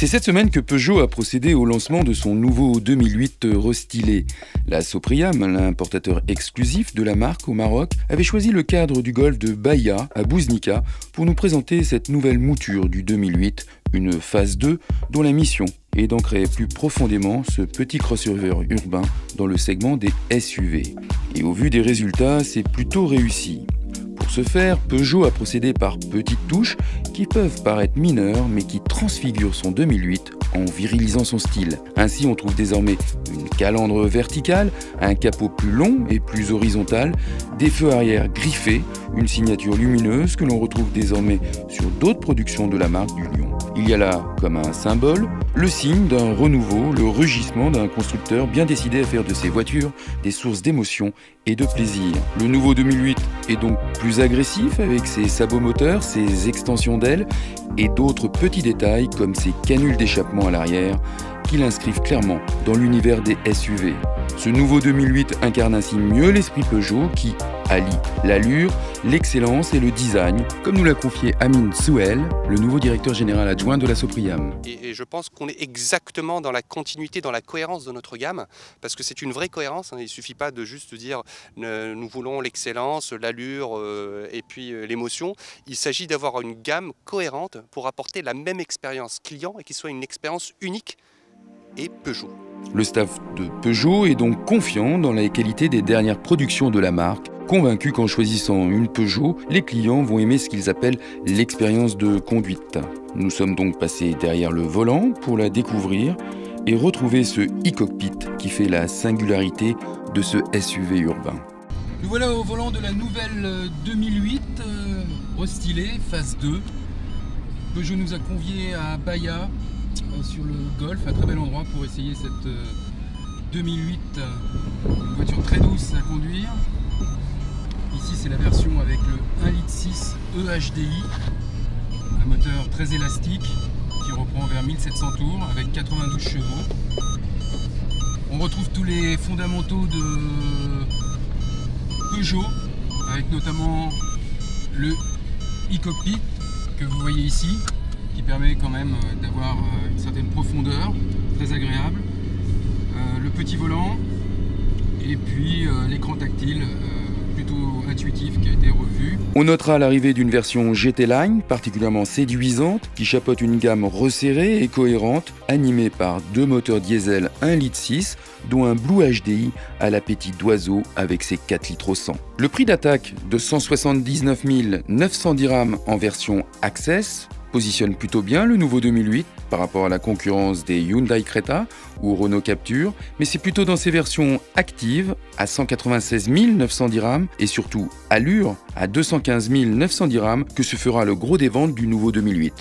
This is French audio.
C'est cette semaine que Peugeot a procédé au lancement de son nouveau 2008 restylé. La Sopriam, l'importateur exclusif de la marque au Maroc, avait choisi le cadre du golfe de Bahia à Bouznika pour nous présenter cette nouvelle mouture du 2008, une phase 2 dont la mission est d'ancrer plus profondément ce petit crossover urbain dans le segment des SUV. Et au vu des résultats, c'est plutôt réussi. Pour ce faire, Peugeot a procédé par petites touches qui peuvent paraître mineures mais qui transfigurent son 2008 en virilisant son style. Ainsi, on trouve désormais une calandre verticale, un capot plus long et plus horizontal, des feux arrière griffés, une signature lumineuse que l'on retrouve désormais sur d'autres productions de la marque du Lion. Il y a là, comme un symbole, le signe d'un renouveau, le rugissement d'un constructeur bien décidé à faire de ses voitures des sources d'émotion et de plaisir. Le nouveau 2008 est donc plus agressif avec ses sabots moteurs, ses extensions d'ailes et d'autres petits détails comme ses canules d'échappement à l'arrière qui l'inscrivent clairement dans l'univers des SUV. Ce nouveau 2008 incarne ainsi mieux l'esprit Peugeot qui allie l'allure, l'excellence et le design, comme nous l'a confié Amine Souhel, le nouveau directeur général adjoint de la Sopriam. Et je pense qu'on est exactement dans la continuité, dans la cohérence de notre gamme, parce que c'est une vraie cohérence. Il ne suffit pas de juste dire nous voulons l'excellence, l'allure et puis l'émotion. Il s'agit d'avoir une gamme cohérente pour apporter la même expérience client et qui soit une expérience unique et Peugeot. Le staff de Peugeot est donc confiant dans la qualité des dernières productions de la marque, convaincu qu'en choisissant une Peugeot, les clients vont aimer ce qu'ils appellent l'expérience de conduite. Nous sommes donc passés derrière le volant pour la découvrir et retrouver ce e-cockpit qui fait la singularité de ce SUV urbain. Nous voilà au volant de la nouvelle 2008 restylée, phase 2. Peugeot nous a conviés à Bahia sur le Golfe, un très bel endroit pour essayer cette 2008, une voiture très douce à conduire. Ici c'est la version avec le 1,6 litre EHDI, un moteur très élastique qui reprend vers 1700 tours avec 92 chevaux. On retrouve tous les fondamentaux de Peugeot avec notamment le e-cockpit que vous voyez ici, qui permet quand même d'avoir une certaine profondeur, très agréable, le petit volant et puis l'écran tactile plutôt intuitif qui a été revu. On notera l'arrivée d'une version GT Line particulièrement séduisante qui chapeaute une gamme resserrée et cohérente animée par deux moteurs diesel 1,6 litre dont un Blue HDI à l'appétit d'oiseau avec ses 4 litres au 100. Le prix d'attaque de 179 900 dirhams en version Access positionne plutôt bien le nouveau 2008 par rapport à la concurrence des Hyundai Creta ou Renault Captur, mais c'est plutôt dans ses versions actives à 196 900 dirhams et surtout Allure à 215 900 dirhams que se fera le gros des ventes du nouveau 2008.